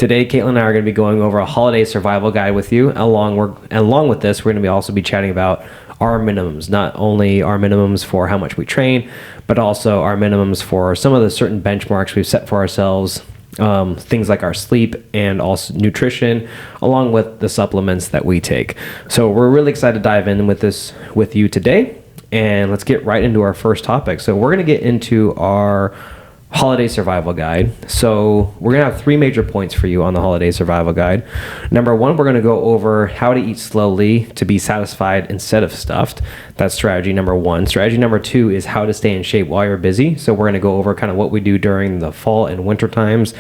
Today, Caitlin and I are going to be going over a holiday survival guide with you. Along with this, we're going to be also be chatting about our minimums, not only our minimums for how much we train, but also our minimums for some of the certain benchmarks we've set for ourselves, things like our sleep and also nutrition, along with the supplements that we take. So we're really excited to dive in with this with you today, and let's get right into our first topic. So we're going to get into our holiday survival guide. So we're going to have 3 major points for you on the holiday survival guide. Number 1, we're going to go over how to eat slowly to be satisfied instead of stuffed. That's strategy number 1. Strategy number 2 is how to stay in shape while you're busy. So we're going to go over kind of what we do during the fall and winter times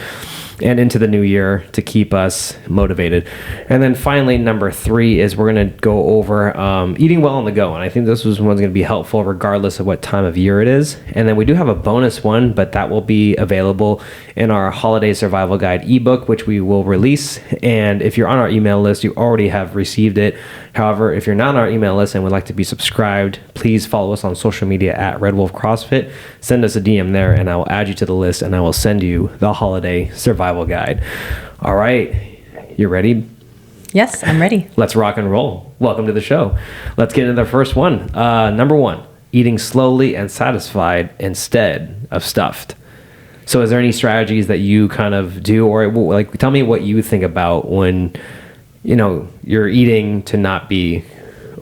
and into the new year to keep us motivated. And then finally, number 3 is we're going to go over eating well on the go. And I think this one's going to be helpful regardless of what time of year it is. And then we do have a bonus one, but that will be available in our holiday survival guide ebook, which we will release. And if you're on our email list, you already have received it. However, if you're not on our email list and would like to be subscribed, please follow us on social media at Red Wolf CrossFit. Send us a DM there and I will add you to the list and I will send you the holiday survival guide. All right. You ready? Yes, I'm ready. Let's rock and roll. Welcome to the show. Let's get into the first one. Number 1, eating slowly and satisfied instead of stuffed. So is there any strategies that you kind of do, or like tell me what you think about when you're eating to not be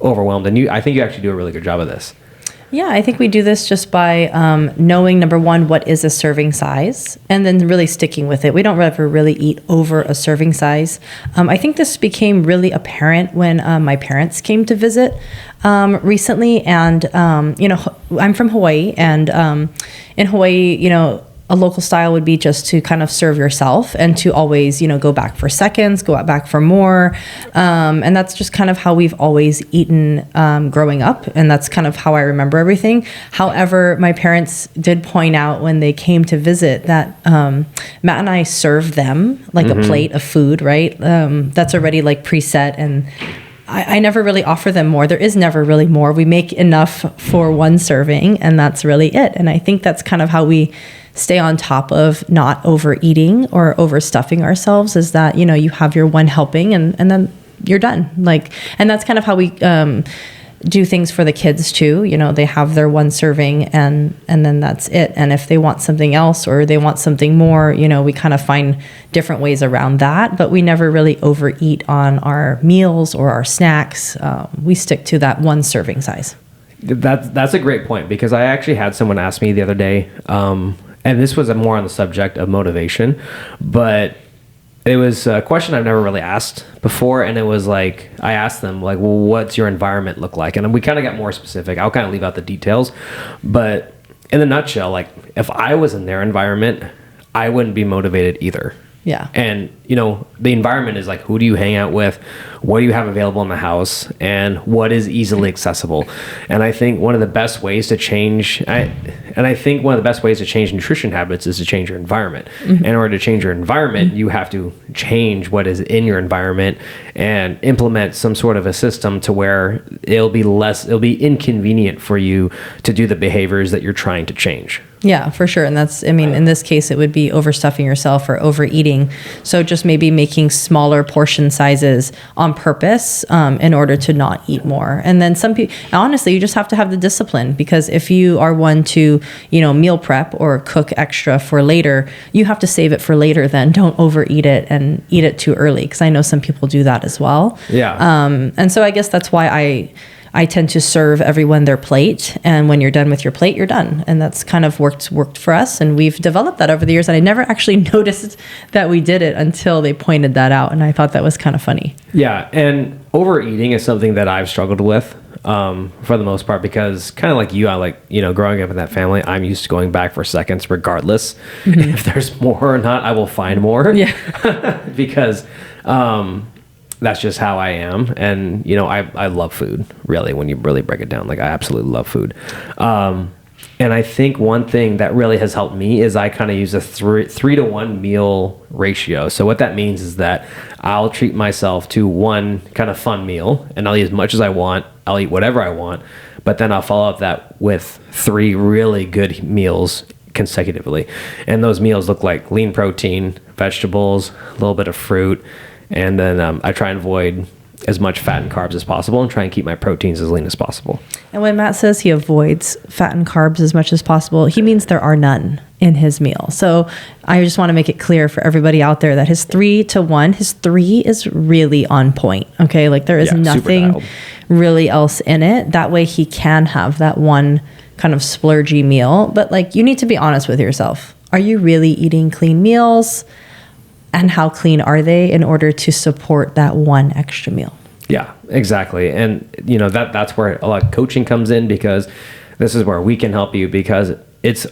overwhelmed? And I think you actually do a really good job of this. Yeah, I think we do this just by knowing, number 1, what is a serving size, and then really sticking with it. We don't ever really eat over a serving size. I think this became really apparent when my parents came to visit recently. And, I'm from Hawaii, and in Hawaii, a local style would be just to kind of serve yourself and to always, go back for seconds, go back for more. And that's just kind of how we've always eaten growing up. And that's kind of how I remember everything. However, my parents did point out when they came to visit that Matt and I served them like a plate of food, right? That's already like preset, and I never really offer them more. There is never really more. We make enough for one serving, and that's really it. And I think that's kind of how we stay on top of not overeating or overstuffing ourselves, is that, you have your one helping and then you're done. And that's kind of how we do things for the kids too. They have their one serving and then that's it. And if they want something else or they want something more, we kind of find different ways around that, but we never really overeat on our meals or our snacks. We stick to that one serving size. That's a great point, because I actually had someone ask me the other day, and this was more on the subject of motivation, but it was a question I've never really asked before. And it was like, I asked them like, well, what's your environment look like? And we kind of got more specific. I'll kind of leave out the details, but in a nutshell, like if I was in their environment, I wouldn't be motivated either. Yeah. And, the environment is like, who do you hang out with? What do you have available in the house? And what is easily accessible? And I think one of the best ways to change, nutrition habits is to change your environment. Mm-hmm. In order to change your environment, you have to change what is in your environment and implement some sort of a system to where it'll be inconvenient for you to do the behaviors that you're trying to change. Yeah, for sure. And that's, in this case, it would be overstuffing yourself or overeating. So just maybe making smaller portion sizes on purpose in order to not eat more. And then some people, honestly, you just have to have the discipline, because if you are one to, meal prep or cook extra for later, you have to save it for later then. Don't overeat it and eat it too early, because I know some people do that as well. Yeah. And so I guess that's why I tend to serve everyone their plate, and when you're done with your plate, you're done. And that's kind of worked for us, and we've developed that over the years. And I never actually noticed that we did it until they pointed that out, and I thought that was kind of funny. Yeah, and overeating is something that I've struggled with for the most part, because kind of like you, I growing up in that family, I'm used to going back for seconds regardless. Mm-hmm. If there's more or not, I will find more. Yeah. Because that's just how I am. And, I love food, really, when you really break it down. Like, I absolutely love food. And I think one thing that really has helped me is I kind of use a 3-to-1 meal ratio. So what that means is that I'll treat myself to one kind of fun meal, and I'll eat as much as I want. I'll eat whatever I want, but then I'll follow up that with 3 really good meals consecutively. And those meals look like lean protein, vegetables, a little bit of fruit, and then I try and avoid as much fat and carbs as possible and try and keep my proteins as lean as possible. And when Matt says he avoids fat and carbs as much as possible, he means there are none in his meal. So I just want to make it clear for everybody out there that his 3-to-1, his 3 is really on point. Okay. Like there is nothing really else in it. That way he can have that one kind of splurgy meal. But like, you need to be honest with yourself. Are you really eating clean meals? And how clean are they in order to support that one extra meal? Yeah, exactly. And you know, that's where a lot of coaching comes in, because this is where we can help you, because it's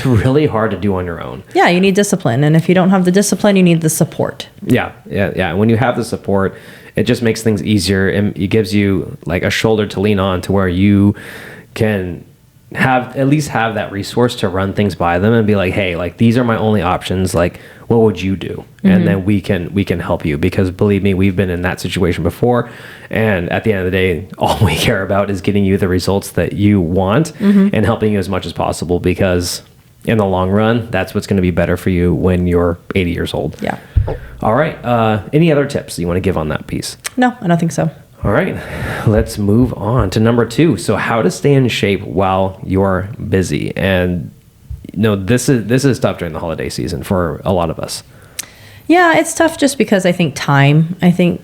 really hard to do on your own. Yeah, you need discipline. And if you don't have the discipline, you need the support. Yeah. When you have the support, it just makes things easier, and it gives you like a shoulder to lean on to where you can at least have that resource to run things by them and be like, hey, like these are my only options. Like, what would you do? And then we can help you, because believe me, we've been in that situation before. And at the end of the day, all we care about is getting you the results that you want and helping you as much as possible, because in the long run, that's what's going to be better for you when you're 80 years old. Yeah. All right. Any other tips you want to give on that piece? No, I don't think so. All right, let's move on to number 2. So how to stay in shape while you're busy. And you know, this is tough during the holiday season for a lot of us. Yeah, it's tough just because I think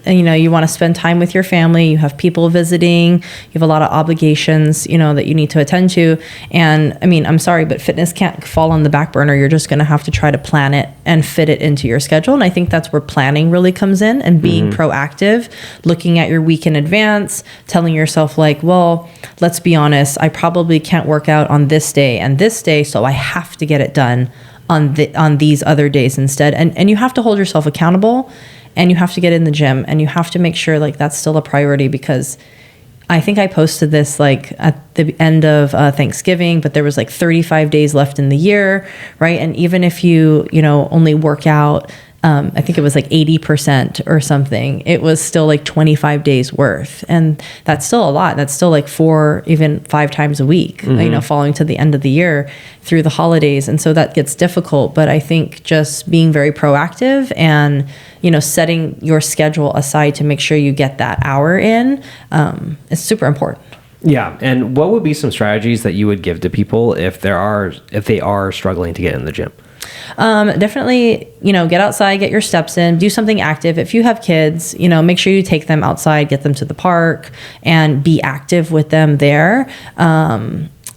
you want to spend time with your family. You have people visiting. You have a lot of obligations, that you need to attend to. And I mean, I'm sorry, but fitness can't fall on the back burner. You're just going to have to try to plan it and fit it into your schedule. And I think that's where planning really comes in, and being proactive, looking at your week in advance, telling yourself like, well, let's be honest, I probably can't work out on this day and this day, so I have to get it done on these other days instead. And you have to hold yourself accountable, and you have to get in the gym, and you have to make sure like that's still a priority, because I think I posted this like at the end of Thanksgiving, but there was like 35 days left in the year, right? And even if you only work out, I think it was like 80% or something, it was still like 25 days worth. And that's still a lot. That's still like 4, even 5 times a week, following to the end of the year through the holidays. And so that gets difficult. But I think just being very proactive and, setting your schedule aside to make sure you get that hour in is super important. Yeah. And what would be some strategies that you would give to people if they are struggling to get in the gym? Definitely, get outside, get your steps in, do something active. If you have kids, make sure you take them outside, get them to the park, and be active with them there.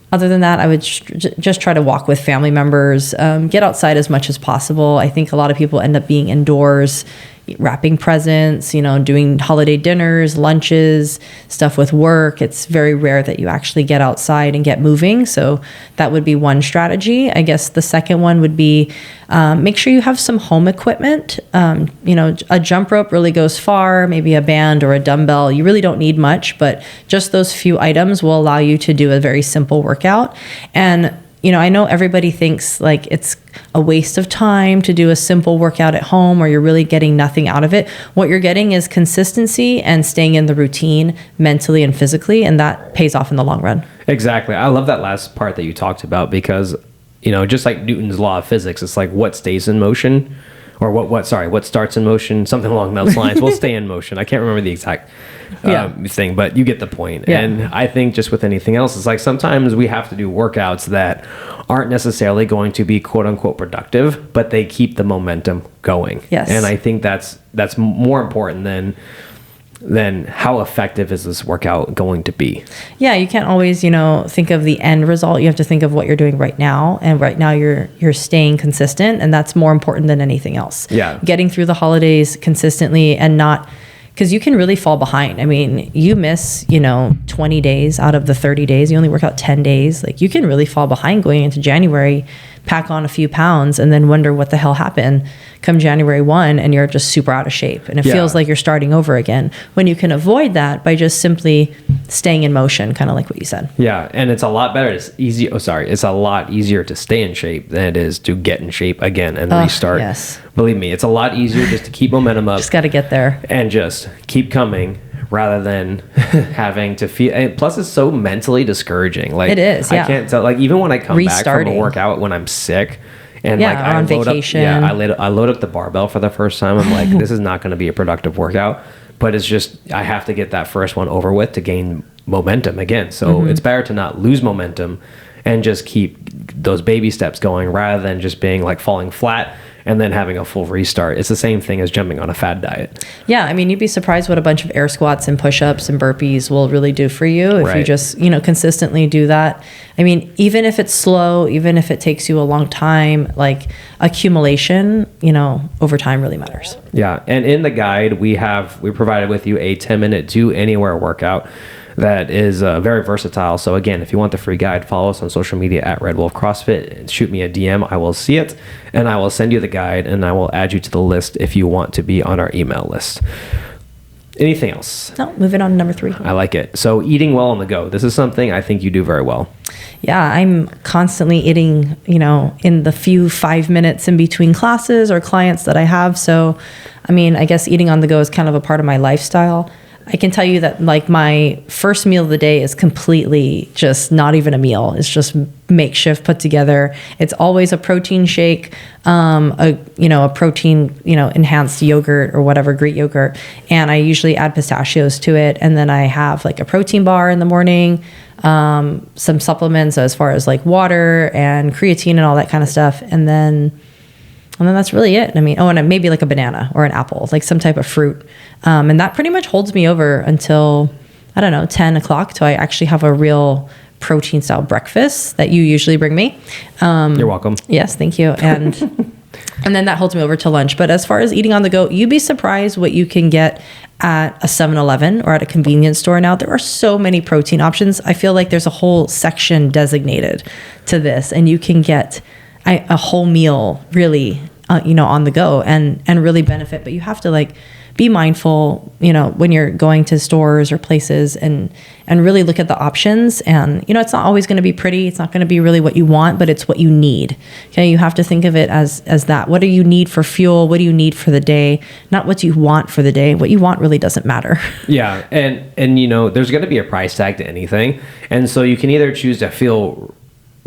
Other than that, I would just try to walk with family members, get outside as much as possible. I think a lot of people end up being indoors, wrapping presents, doing holiday dinners, lunches, stuff with work. It's very rare that you actually get outside and get moving. So that would be one strategy. I guess the second one would be make sure you have some home equipment. A jump rope really goes far, maybe a band or a dumbbell. You really don't need much, but just those few items will allow you to do a very simple workout. And I know everybody thinks like it's a waste of time to do a simple workout at home, or you're really getting nothing out of it. What you're getting is consistency and staying in the routine mentally and physically, and that pays off in the long run. Exactly. I love that last part that you talked about, because, just like Newton's law of physics, it's like what stays in motion, or what starts in motion, something along those lines will stay in motion. I can't remember the exact thing, but you get the point. Yeah. And I think just with anything else, it's like sometimes we have to do workouts that aren't necessarily going to be quote unquote productive, but they keep the momentum going. Yes. And I think that's more important than how effective is this workout going to be. Yeah, you can't always, think of the end result. You have to think of what you're doing right now. And right now you're staying consistent, and that's more important than anything else. Yeah. Getting through the holidays consistently, and not, because you can really fall behind. I mean, you miss, 20 days out of the 30 days. You only work out 10 days. Like, you can really fall behind going into January, pack on a few pounds, and then wonder what the hell happened come January 1, and you're just super out of shape. And it feels like you're starting over again, when you can avoid that by just simply staying in motion, kind of like what you said. Yeah. And it's a lot better. It's a lot easier to stay in shape than it is to get in shape again and restart. Yes. Believe me, it's a lot easier just to keep momentum up. Just got to get there. And just keep coming, rather than having to feel. And plus, it's so mentally discouraging. Like, it is. Yeah. I can't tell. Like, even when I come back from a workout when I'm sick, And Yeah, like or I on load vacation. I load up the barbell for the first time. I'm like, this is not going to be a productive workout, but it's just, I have to get that first one over with to gain momentum again. So it's better to not lose momentum and just keep those baby steps going rather than just being like falling flat and then having a full restart. It's the same thing as jumping on a fad diet. Yeah, I mean, you'd be surprised what a bunch of air squats and push-ups and burpees will really do for you if you just, consistently do that. I mean, even if it's slow, even if it takes you a long time, like accumulation, over time really matters. Yeah, and in the guide, we provided with you a 10-minute do anywhere workout that is very versatile. So again, if you want the free guide, follow us on social media at Red Wolf CrossFit and shoot me a DM. I will see it and I will send you the guide and I will add you to the list if you want to be on our email list. Anything else? No, moving on to number 3. I like it. So eating well on the go. This is something I think you do very well. Yeah, I'm constantly eating, in the few 5 minutes in between classes or clients that I have. So, I mean, I guess eating on the go is kind of a part of my lifestyle. I can tell you that like my first meal of the day is completely just not even a meal. It's just makeshift put together. It's always a protein shake, a protein, enhanced yogurt or whatever, Greek yogurt. And I usually add pistachios to it. And then I have like a protein bar in the morning, some supplements as far as like water and creatine and all that kind of stuff. And then that's really it. I mean, and maybe like a banana or an apple, like some type of fruit. And that pretty much holds me over until, 10 o'clock till I actually have a real protein style breakfast that you usually bring me. You're welcome. Yes, thank you. And and then that holds me over till lunch. But as far as eating on the go, you'd be surprised what you can get at a 7-Eleven or at a convenience store now. There are so many protein options. I feel like there's a whole section designated to this, and you can get a whole meal really, on the go and really benefit. But you have to like be mindful, when you're going to stores or places and really look at the options. And, it's not always going to be pretty. It's not going to be really what you want, but it's what you need. Okay. You have to think of it as that. What do you need for fuel? What do you need for the day? Not what you want for the day. What you want really doesn't matter. Yeah. And there's going to be a price tag to anything. And so you can either choose to feel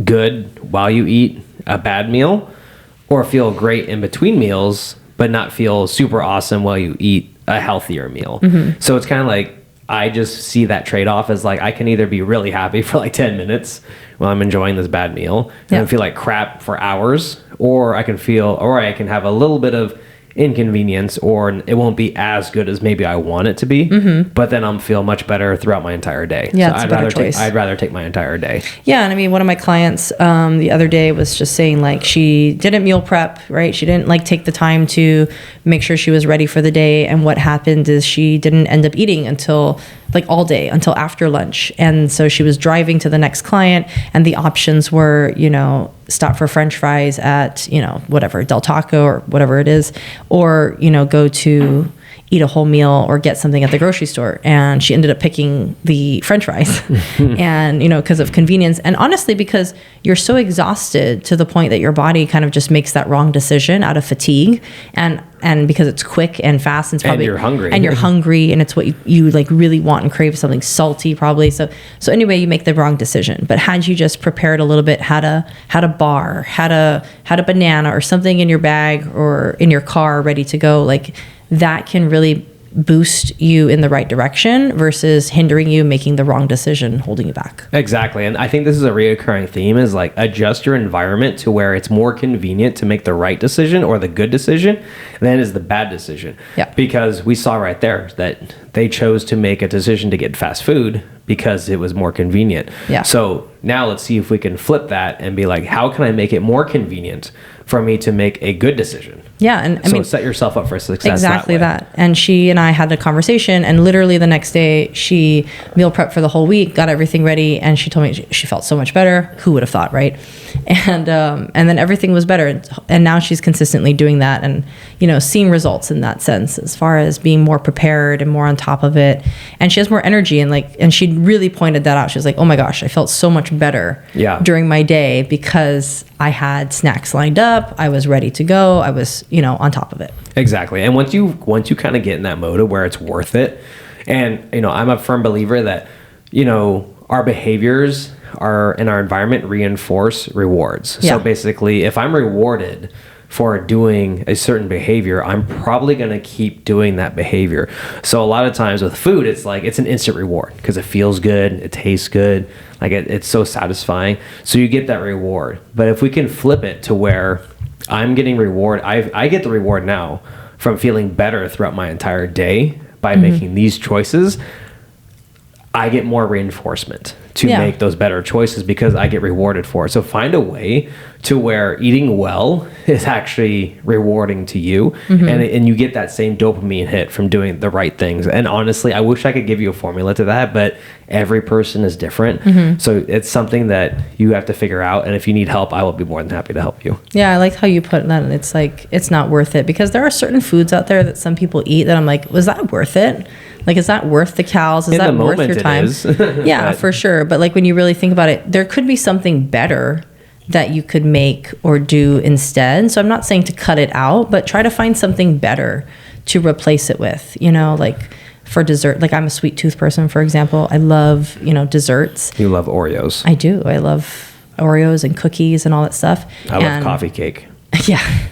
good while you eat a bad meal or feel great in between meals, but not feel super awesome while you eat a healthier meal. Mm-hmm. So it's kind of like, I just see that trade-off as like, I can either be really happy for like 10 minutes while I'm enjoying this bad meal and feel like crap for hours, or I can have a little bit of inconvenience, or it won't be as good as maybe I want it to be, but then I'm feel much better throughout my entire day. Yeah, so it's a better choice. I'd rather take my entire day. Yeah, and I mean, one of my clients the other day was just saying like she didn't meal prep, right? She didn't like take the time to make sure she was ready for the day, and what happened is she didn't end up eating until like all day, until after lunch. And so she was driving to the next client, and the options were, stop for French fries at, whatever, Del Taco or whatever it is, or, go to eat a whole meal or get something at the grocery store. And she ended up picking the French fries and, because of convenience. And honestly, because you're so exhausted to the point that your body kind of just makes that wrong decision out of fatigue. And because it's quick and fast, and it's probably, and you're hungry, and it's what you like really want and crave, something salty probably. So anyway, you make the wrong decision. But had you just prepared a little bit, had a bar, had a banana or something in your bag or in your car ready to go, like that can really boost you in the right direction versus hindering you, making the wrong decision, holding you back. Exactly. And I think this is a reoccurring theme, is like adjust your environment to where it's more convenient to make the right decision or the good decision than is the bad decision. Yeah. Because we saw right there that they chose to make a decision to get fast food because it was more convenient. Yeah. So now let's see if we can flip that and be like, how can I make it more convenient for me to make a good decision? Yeah. And I mean, set yourself up for success. Exactly that. And she and I had a conversation, and literally the next day she meal prepped for the whole week, got everything ready. And she told me she felt so much better. Who would have thought, right? And then everything was better. And now she's consistently doing that and, seeing results in that sense, as far as being more prepared and more on top of it. And she has more energy, and she really pointed that out. She was like, oh my gosh, I felt so much better during my day because I had snacks lined up. I was ready to go. I was, on top of it. Exactly. And once you kind of get in that mode of where it's worth it, and, I'm a firm believer that, our behaviors our environment reinforce rewards. Yeah. So basically, if I'm rewarded for doing a certain behavior, I'm probably going to keep doing that behavior. So a lot of times with food, it's like it's an instant reward because it feels good, it tastes good, like it's so satisfying. So you get that reward. But if we can flip it to where I'm getting reward, I get the reward now from feeling better throughout my entire day by making these choices, I get more reinforcement to make those better choices because I get rewarded for it. So find a way to where eating well is actually rewarding to you, and you get that same dopamine hit from doing the right things. And honestly, I wish I could give you a formula to that, but every person is different. So it's something that you have to figure out. And if you need help, I will be more than happy to help you. Yeah, I like how you put that. It's like, it's not worth it, because there are certain foods out there that some people eat that I'm like, was that worth it? Like, is that worth the calories? Is that worth your time? Yeah, for sure. But like when you really think about it, there could be something better that you could make or do instead. So I'm not saying to cut it out, but try to find something better to replace it with, like for dessert. Like, I'm a sweet tooth person, for example. I love, desserts. You love Oreos. I do. I love Oreos and cookies and all that stuff. I love coffee cake. Yeah.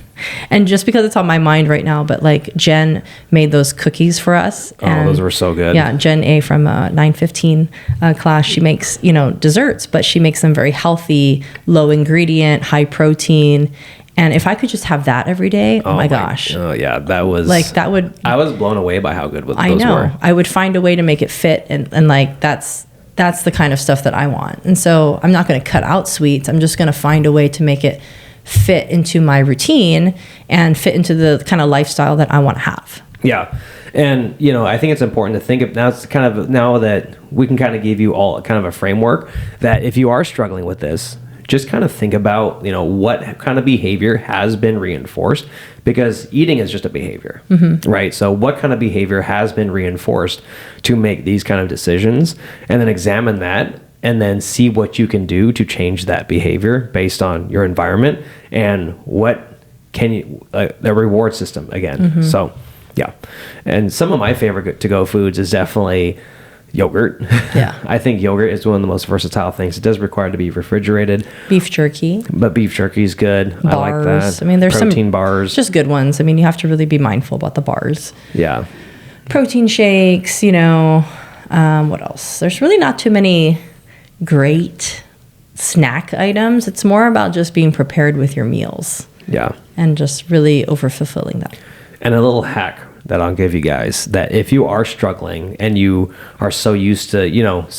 And just because it's on my mind right now, but like Jen made those cookies for us. And those were so good. Yeah, Jen A from 915 class, she makes, desserts, but she makes them very healthy, low ingredient, high protein. And if I could just have that every day, oh my gosh. Oh yeah, that was like, that would. I was blown away by how good those were. I know. I would find a way to make it fit, and like that's the kind of stuff that I want. And so I'm not going to cut out sweets. I'm just going to find a way to make it fit into my routine and fit into the kind of lifestyle that I want to have. Yeah. And, I think it's important to think of now that we can kind of give you all kind of a framework that if you are struggling with this, just kind of think about, what kind of behavior has been reinforced, because eating is just a behavior, right? So what kind of behavior has been reinforced to make these kind of decisions, and then examine that, and then see what you can do to change that behavior based on your environment and what can you, the reward system again. So, yeah. And some of my favorite to-go foods is definitely yogurt. Yeah. I think yogurt is one of the most versatile things. It does require to be refrigerated. Beef jerky. But beef jerky is good. Bars. I like that. I mean, there's protein bars. Just good ones. I mean, you have to really be mindful about the bars. Yeah. Protein shakes, what else? There's really not too many great snack items. It's more about just being prepared with your meals. Yeah. And just really over-fulfilling that. And a little hack that I'll give you guys, that if you are struggling and you are so used to,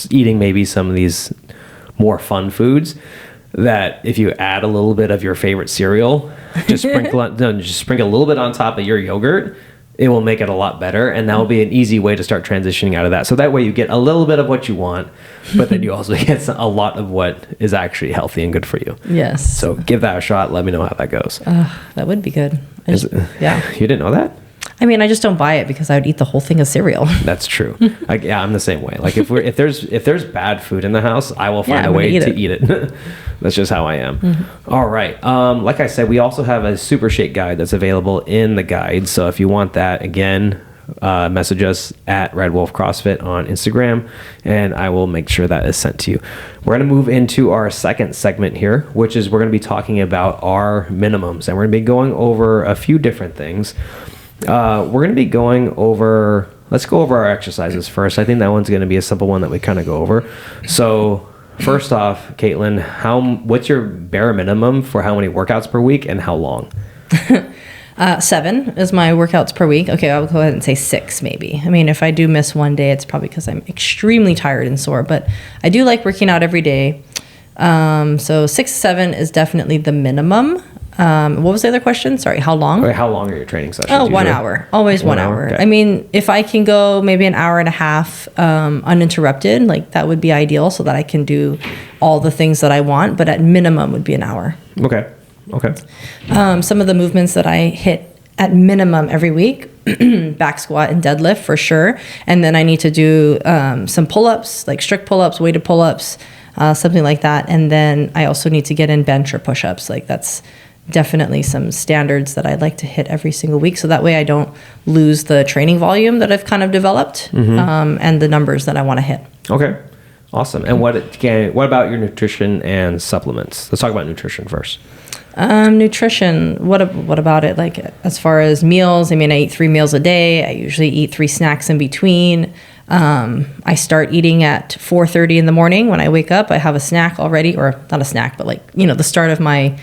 eating maybe some of these more fun foods, that if you add a little bit of your favorite cereal, just sprinkle a little bit on top of your yogurt, it will make it a lot better, and that will be an easy way to start transitioning out of that. So that way you get a little bit of what you want, but then you also get a lot of what is actually healthy and good for you. Yes. So give that a shot. Let me know how that goes. That would be good. Yeah. You didn't know that? I mean, I just don't buy it because I would eat the whole thing of cereal. That's true. I'm the same way. Like if there's bad food in the house, I will find a way to eat it. That's just how I am. All right. Like I said, we also have a super shake guide that's available in the guide. So if you want that, again, message us at Red Wolf CrossFit on Instagram, and I will make sure that is sent to you. We're going to move into our second segment here, which is we're going to be talking about our minimums, and we're going to be going over a few different things. We're going to be going over, let's go over our exercises first. I think that one's going to be a simple one that we kind of go over. So first off, Caitlin, what's your bare minimum for how many workouts per week and how long? 7 is my workouts per week. Okay, I'll go ahead and say 6 maybe. I mean, if I do miss one day, it's probably because I'm extremely tired and sore, but I do like working out every day. So 6 to 7 is definitely the minimum. What was the other question? Sorry, how long? How long are your training sessions? Oh, 1 hour. Always 1 hour. Okay. I mean, if I can go maybe an hour and a half uninterrupted, like that would be ideal so that I can do all the things that I want, but at minimum would be an hour. Okay. Some of the movements that I hit at minimum every week, back squat and deadlift for sure. And then I need to do some pull-ups, like strict pull-ups, weighted pull-ups, something like that. And then I also need to get in bench or push-ups. Like that's definitely some standards that I'd like to hit every single week. So that way I don't lose the training volume that I've kind of developed and the numbers that I want to hit. Okay. Awesome. And what about your nutrition and supplements? Let's talk about nutrition first. Nutrition. What about it? Like as far as meals, I mean, I eat 3 meals a day. I usually eat 3 snacks in between. I start eating at 4:30 in the morning. When I wake up, I have a snack already, or not a snack, but like, the start of my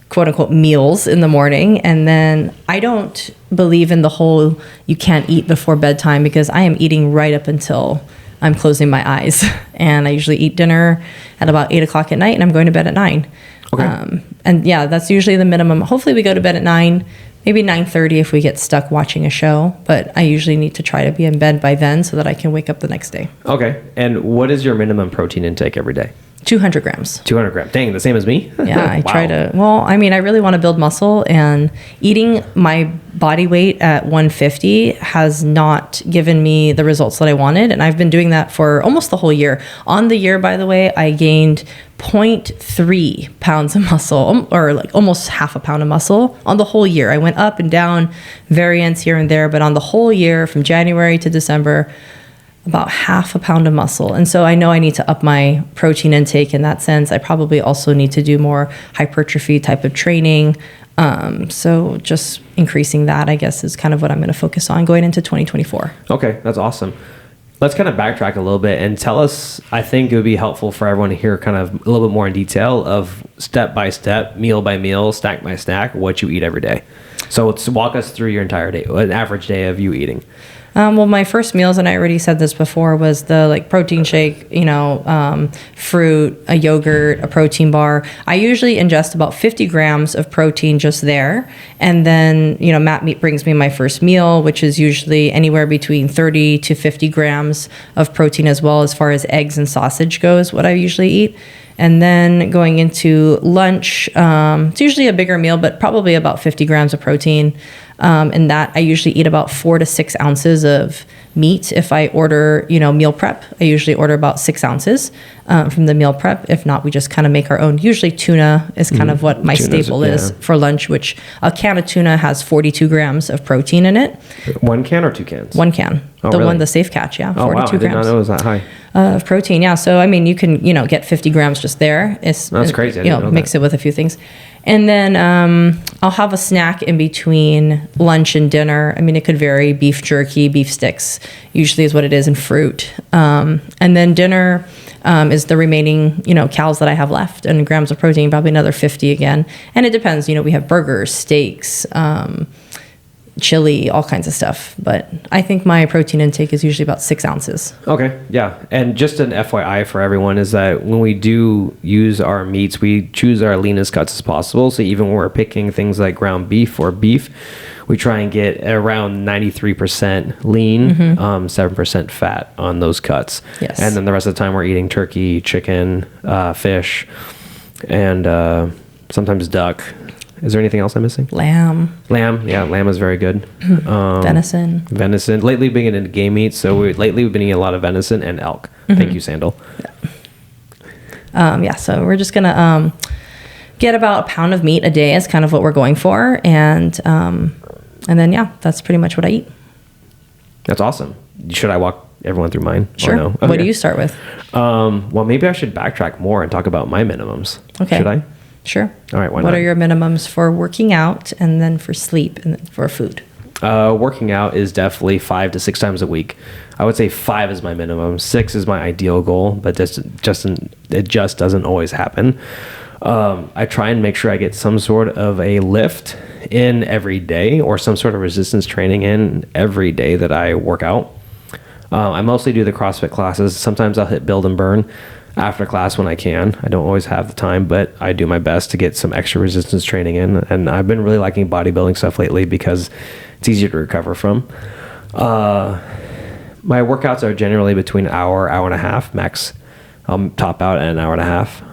quote unquote meals in the morning. And then I don't believe in the whole, you can't eat before bedtime, because I am eating right up until I'm closing my eyes. And I usually eat dinner at about 8 o'clock at night, and I'm going to bed at 9. Okay. And yeah, that's usually the minimum. Hopefully we go to bed at 9, maybe 9:30 if we get stuck watching a show. But I usually need to try to be in bed by then so that I can wake up the next day. Okay. And what is your minimum protein intake every day? 200 grams. 200 grams. Dang, the same as me? Yeah, I Wow. try to. Well, I mean, I really want to build muscle, and eating my body weight at 150 has not given me the results that I wanted. And I've been doing that for almost the whole year. On the year, by the way, I gained 0.3 pounds of muscle, or like almost half a pound of muscle on the whole year. I went up and down, variance here and there, but on the whole year from January to December, about half a pound of muscle. And so I know I need to up my protein intake in that sense. I probably also need to do more hypertrophy type of training. So just increasing that, I guess, is kind of what I'm going to focus on going into 2024. Okay, that's awesome. Let's kind of backtrack a little bit and tell us, I think it would be helpful for everyone to hear kind of a little bit more in detail of step by step, meal by meal, snack by snack, what you eat every day. So let's walk us through your entire day, an average day of you eating. Well, my first meals, and I already said this before, was the protein shake, fruit, a yogurt, a protein bar. I usually ingest about 50 grams of protein just there. And then, Matt brings me my first meal, which is usually anywhere between 30 to 50 grams of protein as well, as far as eggs and sausage goes, what I usually eat. And then going into lunch, it's usually a bigger meal, but probably about 50 grams of protein. And that I usually eat about 4 to 6 ounces of meat. If I order, meal prep, I usually order about 6 ounces from the meal prep. If not, we just kind of make our own. Usually tuna is kind of what my staple is for lunch, which a can of tuna has 42 grams of protein in it. 1 can or 2 cans? 1 can. Really? The safe catch, yeah. Oh, 42 wow. I did not grams. know it was that high. Of protein, yeah. So, I mean, you can, get 50 grams just there. That's crazy. I didn't know mix that. it with a few things. And then I'll have a snack in between lunch and dinner. I mean, it could vary. Beef jerky, beef sticks usually is what it is, and fruit. And then dinner is the remaining, calories that I have left, and grams of protein, probably another 50 again. And it depends. We have burgers, steaks, chili, all kinds of stuff. But I think my protein intake is usually about 6 ounces. Okay, yeah. And just an FYI for everyone is that when we do use our meats, we choose our leanest cuts as possible. So even when we're picking things like ground beef or beef, we try and get around 93% lean, 7% fat on those cuts. Yes. And then the rest of the time we're eating turkey, chicken, fish, and sometimes duck. Is there anything else I'm missing? Lamb. Yeah, lamb is very good. Venison. Lately, we've been getting into game meat, so lately we've been eating a lot of venison and elk. Thank you, Sandal. So we're just gonna get about a pound of meat a day is kind of what we're going for, and then that's pretty much what I eat. That's awesome. Should I walk everyone through mine? Sure. Or no? What do you start with? Well, maybe I should backtrack more and talk about my minimums. Okay. Should I? Sure. All right. Why What not? are your minimums for working out, and then for sleep, and then for food? Working out is definitely 5 to 6 times a week. I would say 5 is my minimum. 6 is my ideal goal, but it just doesn't always happen. I try and make sure I get some sort of a lift in every day, or some sort of resistance training in every day that I work out. I mostly do the CrossFit classes. Sometimes I'll hit build and burn after class when I can. I don't always have the time, but I do my best to get some extra resistance training in. And I've been really liking bodybuilding stuff lately because it's easier to recover from. My workouts are generally between an hour and a half max. I'll top out at an hour and a half.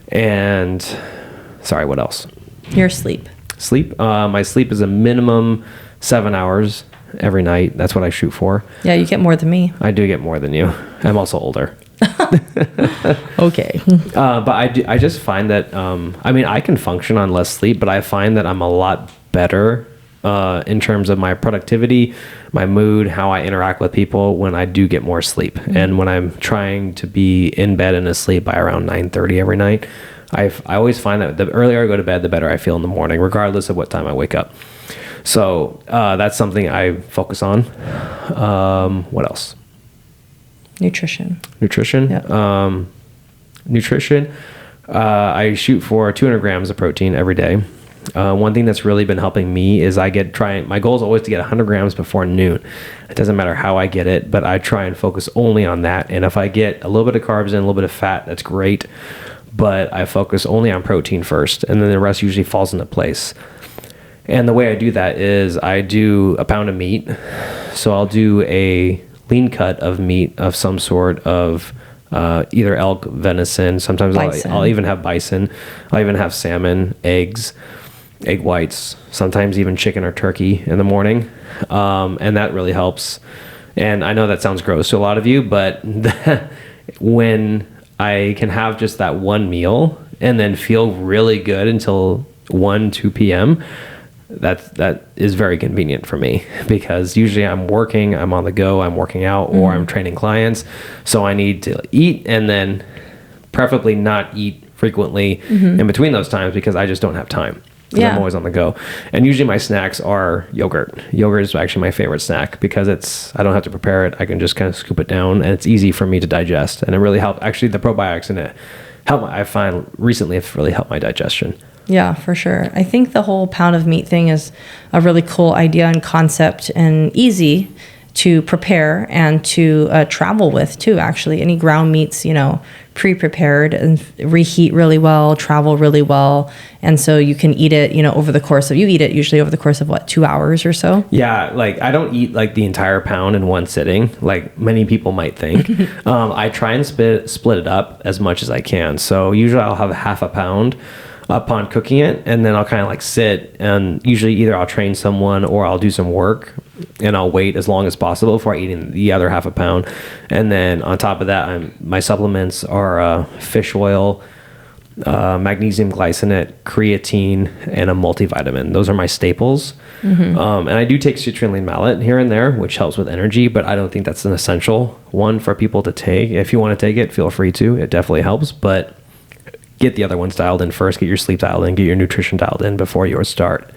And sorry, what else? Your sleep. Sleep. My sleep is a minimum 7 hours every night. That's what I shoot for. Yeah, you get more than me. I do get more than you. I'm also older. Okay. But I just find that, I can function on less sleep, but I find that I'm a lot better in terms of my productivity, my mood, how I interact with people when I do get more sleep. And when I'm trying to be in bed and asleep by around 9:30 every night, I always find that the earlier I go to bed, the better I feel in the morning, regardless of what time I wake up. So that's something I focus on. What else? Nutrition. Yeah. Nutrition. I shoot for 200 grams of protein every day. One thing that's really been helping me is my goal is always to get 100 grams before noon. It doesn't matter how I get it, but I try and focus only on that. And if I get a little bit of carbs and a little bit of fat, that's great. But I focus only on protein first, and then the rest usually falls into place. And the way I do that is I do a pound of meat. So I'll do a lean cut of meat of some sort of either elk, venison. Sometimes I'll even have bison. I'll even have salmon, eggs, egg whites, sometimes even chicken or turkey in the morning. And that really helps. And I know that sounds gross to a lot of you, but when I can have just that one meal and then feel really good until 2 p.m., that is very convenient for me, because usually I'm working, I'm on the go, I'm working out, or I'm training clients. So I need to eat, and then preferably not eat frequently in between those times, because I just don't have time. Yeah. I'm always on the go. And usually my snacks are yogurt. Yogurt is actually my favorite snack, because I don't have to prepare it. I can just kind of scoop it down, and it's easy for me to digest. And it really helped. Actually, the probiotics in it I find recently have really helped my digestion. Yeah, for sure. I think the whole pound of meat thing is a really cool idea and concept, and easy to prepare and to travel with too. Actually, any ground meats, pre-prepared and reheat really well, travel really well. And so you can eat it, you eat it usually over the course of 2 hours or so? Yeah. Like I don't eat like the entire pound in one sitting, like many people might think. I try and split it up as much as I can. So usually I'll have half a pound upon cooking it, and then I'll kind of like sit, and usually either I'll train someone or I'll do some work, and I'll wait as long as possible before eating the other half a pound. And then on top of that, my supplements are fish oil, magnesium glycinate, creatine, and a multivitamin. Those are my staples. And I do take citrulline malate here and there, which helps with energy, but I don't think that's an essential one for people to take. If you want to take it, feel free to. It definitely helps, but get the other ones dialed in first. Get your sleep dialed in. Get your nutrition dialed in before you start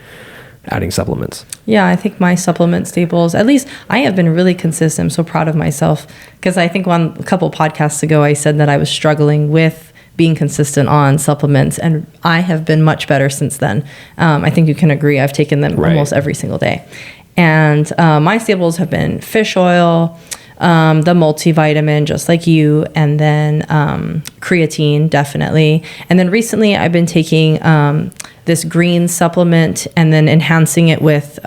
adding supplements. Yeah, I think my supplement staples, at least I have been really consistent. I'm so proud of myself, because I think a couple podcasts ago, I said that I was struggling with being consistent on supplements, and I have been much better since then. I think you can agree. I've taken them almost every single day. And my staples have been fish oil, the multivitamin, just like you, and then creatine, definitely. And then recently I've been taking this green supplement and then enhancing it with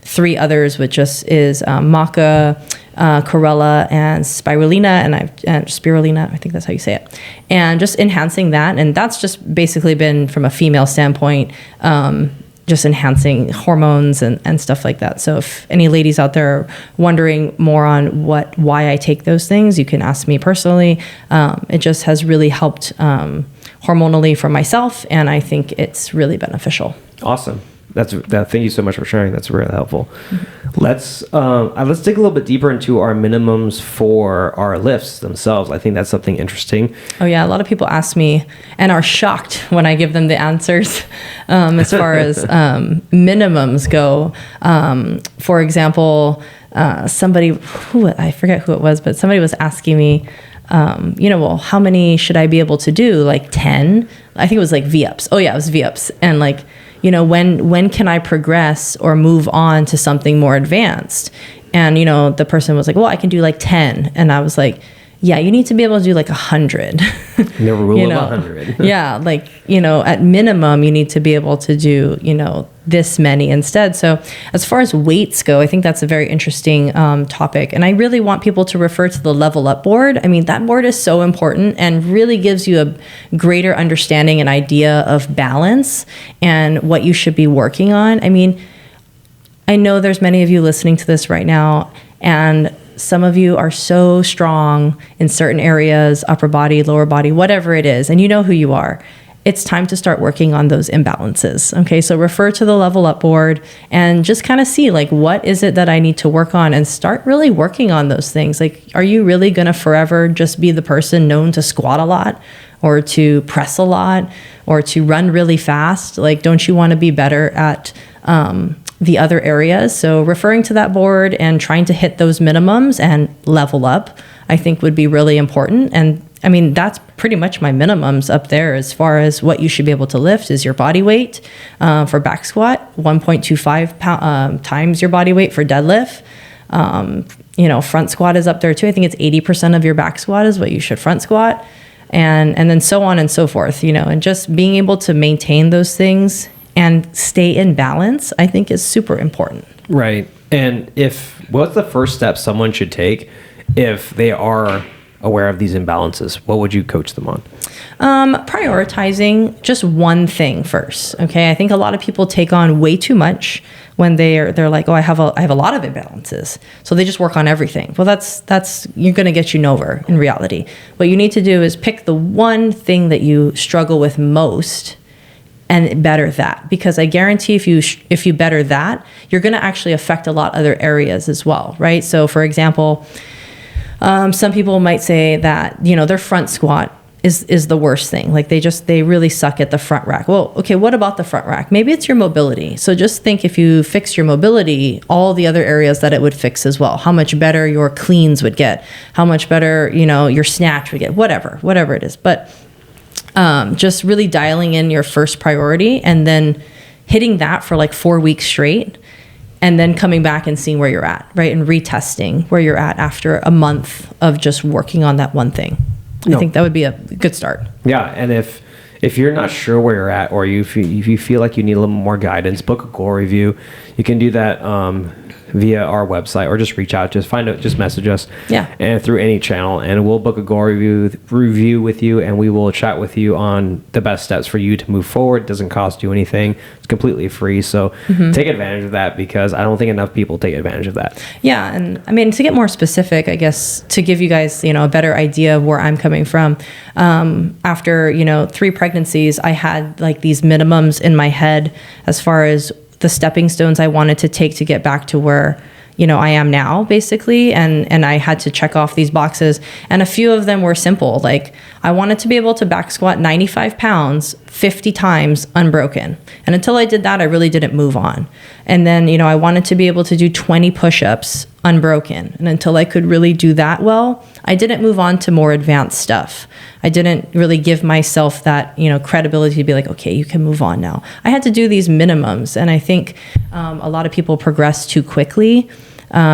3 others, which just is maca, chlorella, and spirulina, and spirulina, I think that's how you say it. And just enhancing that. And that's just basically been, from a female standpoint, just enhancing hormones and stuff like that. So if any ladies out there are wondering more on why I take those things, you can ask me personally. It just has really helped hormonally for myself, and I think it's really beneficial. Awesome. Thank you so much for sharing. That's really helpful. Let's dig a little bit deeper into our minimums for our lifts themselves. I think that's something interesting. Oh yeah, a lot of people ask me and are shocked when I give them the answers as far as minimums go. For example, somebody I forget who it was, but somebody was asking me, well, how many should I be able to do? Like 10? I think it was like V-ups. Oh yeah, it was V-ups. And like, when can I progress or move on to something more advanced? And, the person was like, well, I can do like 10. And I was like, yeah, you need to be able to do like 100. The rule of 100. Yeah. Like, at minimum, you need to be able to do, this many instead. So as far as weights go, I think that's a very interesting topic. And I really want people to refer to the Level Up board. I mean, that board is so important and really gives you a greater understanding and idea of balance and what you should be working on. I mean, I know there's many of you listening to this right now, and some of you are so strong in certain areas, upper body, lower body, whatever it is, and you know who you are. it's time to start working on those imbalances. Okay, so refer to the level up board and just kind of see like, what is it that I need to work on, and start really working on those things. Like, are you really going to forever just be the person known to squat a lot or to press a lot or to run really fast? Like, don't you want to be better at the other areas? So referring to that board and trying to hit those minimums and level up, I think would be really important. And I mean, that's pretty much my minimums up there as far as what you should be able to lift is your body weight for back squat, 1.25 times your body weight for deadlift. Front squat is up there too. I think it's 80% of your back squat is what you should front squat, and then so on and so forth, and just being able to maintain those things and stay in balance, I think is super important. Right. And what's the first step someone should take if they are aware of these imbalances? What would you coach them on? Prioritizing just one thing first. Okay. I think a lot of people take on way too much when they're like, oh, I have a lot of imbalances. So they just work on everything. Well, that's you're going to get you nowhere in reality. What you need to do is pick the one thing that you struggle with most and better that, because I guarantee if you better that, you're going to actually affect a lot of other areas as well. Right. So for example, some people might say that, their front squat is the worst thing. Like they really suck at the front rack. Well, okay, what about the front rack? Maybe it's your mobility. So just think, if you fix your mobility, all the other areas that it would fix as well, how much better your cleans would get, how much better, your snatch would get, whatever it is. But just really dialing in your first priority and then hitting that for like 4 weeks straight, and then coming back and seeing where you're at, right? And retesting where you're at after a month of just working on that one thing. I think that would be a good start. Yeah. And if you're not sure where you're at, or if you feel like you need a little more guidance, book a goal review. You can do that via our website, or just reach out, just message us, and through any channel, and we'll book a goal review with you, and we will chat with you on the best steps for you to move forward. It doesn't cost you anything. It's completely free. So take advantage of that, because I don't think enough people take advantage of that. Yeah. And I mean, to get more specific, I guess, to give you guys, a better idea of where I'm coming from, after, 3 pregnancies, I had like these minimums in my head as far as the stepping stones I wanted to take to get back to where, I am now, basically. And I had to check off these boxes. And a few of them were simple. Like, I wanted to be able to back squat 95 pounds 50 times unbroken. And until I did that, I really didn't move on. And then, I wanted to be able to do 20 push-ups unbroken. And until I could really do that well, I didn't move on to more advanced stuff. I didn't really give myself that, credibility to be like, okay, you can move on now. I had to do these minimums. And I think a lot of people progress too quickly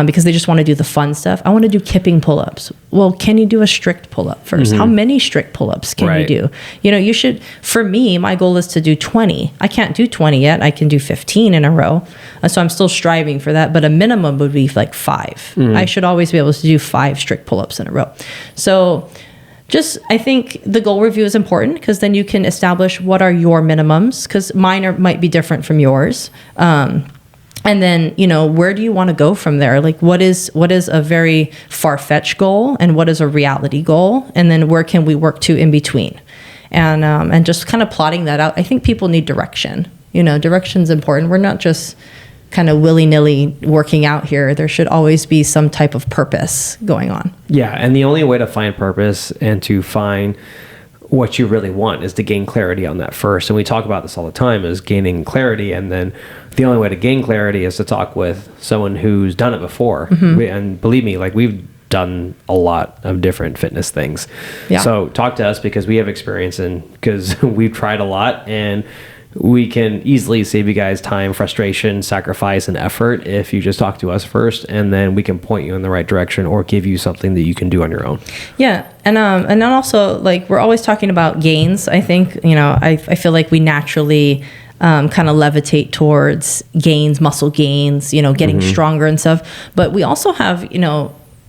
because they just want to do the fun stuff. I want to do kipping pull-ups. Well, can you do a strict pull-up first? How many strict pull-ups can you do? You should, for me, my goal is to do 20. I can't do 20 yet. I can do 15 in a row. So I'm still striving for that, but a minimum would be like 5. I should always be able to do 5 strict pull-ups in a row. So I think the goal review is important, because then you can establish what are your minimums, because mine might be different from yours. And then, where do you want to go from there? Like, what is a very far-fetched goal, and what is a reality goal? And then where can we work to in between? And just kind of plotting that out. I think people need direction. Direction's important. We're not just kind of willy-nilly working out here. There should always be some type of purpose going on. Yeah. And the only way to find purpose and to find what you really want is to gain clarity on that first. And we talk about this all the time, is gaining clarity. And then the only way to gain clarity is to talk with someone who's done it before. And believe me, like, we've done a lot of different fitness things. Yeah. So talk to us, because we have experience, and because we've tried a lot, and we can easily save you guys time, frustration, sacrifice, and effort if you just talk to us first, and then we can point you in the right direction or give you something that you can do on your own. Yeah. And then also, like, we're always talking about gains. I think, I feel like we naturally kind of levitate towards gains, muscle gains, getting stronger and stuff. But we also have,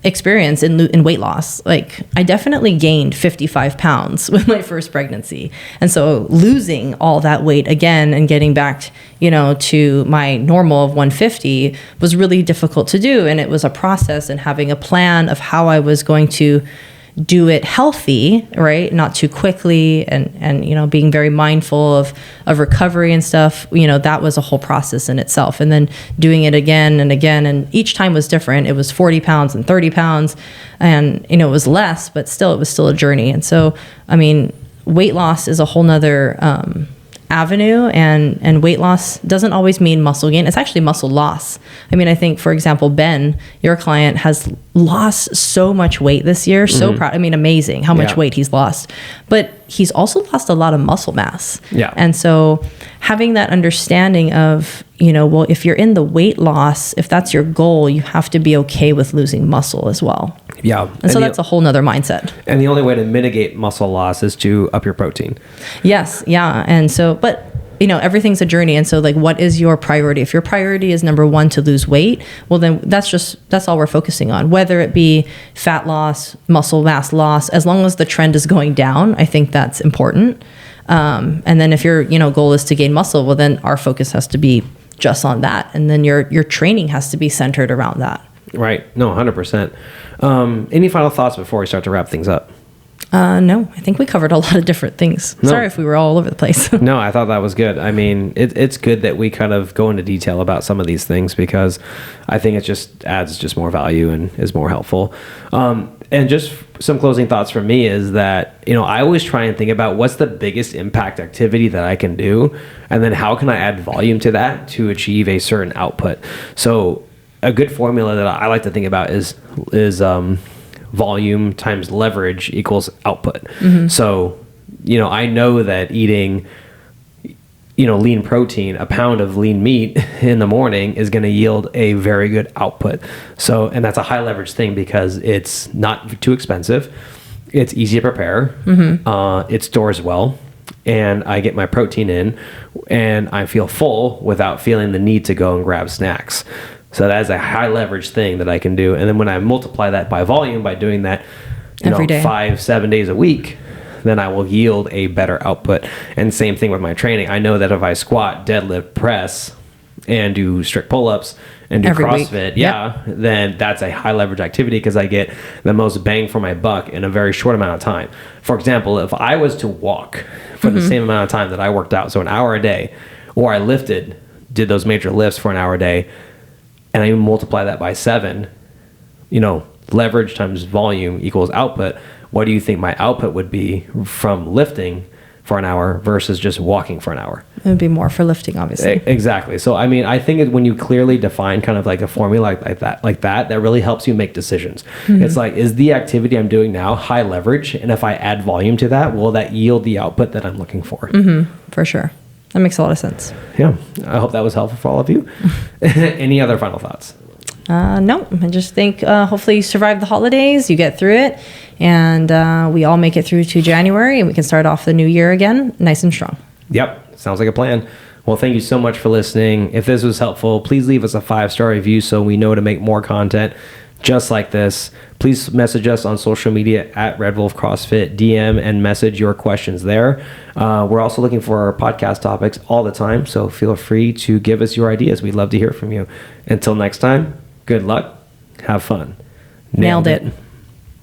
experience in weight loss. Like, I definitely gained 55 pounds with my first pregnancy. And so losing all that weight again and getting back, to my normal of 150 was really difficult to do. And it was a process, and having a plan of how I was going to do it healthy, right? Not too quickly, and you know, being very mindful of recovery and stuff, you know, that was a whole process in itself. And then doing it again and again, and each time was different. It was 40 pounds and 30 pounds, and you know, it was less, but still, it was still a journey. And so, I mean, weight loss is a whole nother avenue, and weight loss doesn't always mean muscle gain. It's actually muscle loss. I mean, I think, for example, Ben, your client, has lost so much weight this year. So proud. I mean, amazing how much weight he's lost, but he's also lost a lot of muscle mass. Yeah. And so having that understanding of, you know, well, if you're in the weight loss, if that's your goal, you have to be okay with losing muscle as well. Yeah. And so that's a whole nother mindset. And the only way to mitigate muscle loss is to up your protein. Yes. Yeah. And so, but you know, everything's a journey. And so, like, what is your priority? If your priority is number one, to lose weight, well, then that's all we're focusing on, whether it be fat loss, muscle mass loss, as long as the trend is going down, I think that's important. And then if your, you know, goal is to gain muscle, well, then our focus has to be just on that. And then your training has to be centered around that. Right. No, 100%. Any final thoughts before we start to wrap things up? No, I think we covered a lot of different things. No. Sorry if we were all over the place. No, I thought that was good. I mean, it's good that we kind of go into detail about some of these things, because I think it just adds just more value and is more helpful. And just some closing thoughts from me is that, you know, I always try and think about what's the biggest impact activity that I can do, and then how can I add volume to that to achieve a certain output. So a good formula that I like to think about is volume times leverage equals output. So, you know, I know that eating, you know, lean protein, a pound of lean meat in the morning is going to yield a very good output. So, and that's a high leverage thing because it's not too expensive. It's easy to prepare. It stores well, and I get my protein in, and I feel full without feeling the need to go and grab snacks. So that is a high leverage thing that I can do. And then when I multiply that by volume, by doing that, you every know, day, 5-7 days a week, then I will yield a better output. And same thing with my training. I know that if I squat, deadlift, press, and do strict pull-ups and do every CrossFit, week. then that's a high leverage activity because I get the most bang for my buck in a very short amount of time. For example, if I was to walk for the same amount of time that I worked out, so an hour a day, or I did those major lifts for an hour a day, and I multiply that by 7, you know, leverage times volume equals output. What do you think my output would be from lifting for an hour versus just walking for an hour? It would be more for lifting, obviously. Exactly. So, I mean, I think when you clearly define kind of like a formula like that really helps you make decisions. It's like, is the activity I'm doing now high leverage? And if I add volume to that, will that yield the output that I'm looking for? For sure. That makes a lot of sense. Yeah. I hope that was helpful for all of you. Any other final thoughts? No, I just think hopefully you survive the holidays, you get through it, and we all make it through to January, and we can start off the new year again nice and strong. Yep. Sounds like a plan. Well, thank you so much for listening. If this was helpful, please leave us a 5-star review so we know to make more content just like this. Please message us on social media at Red Wolf CrossFit, DM and message your questions there. We're also looking for our podcast topics all the time, so feel free to give us your ideas. We'd love to hear from you. Until next time, good luck. Have fun. Nailed it.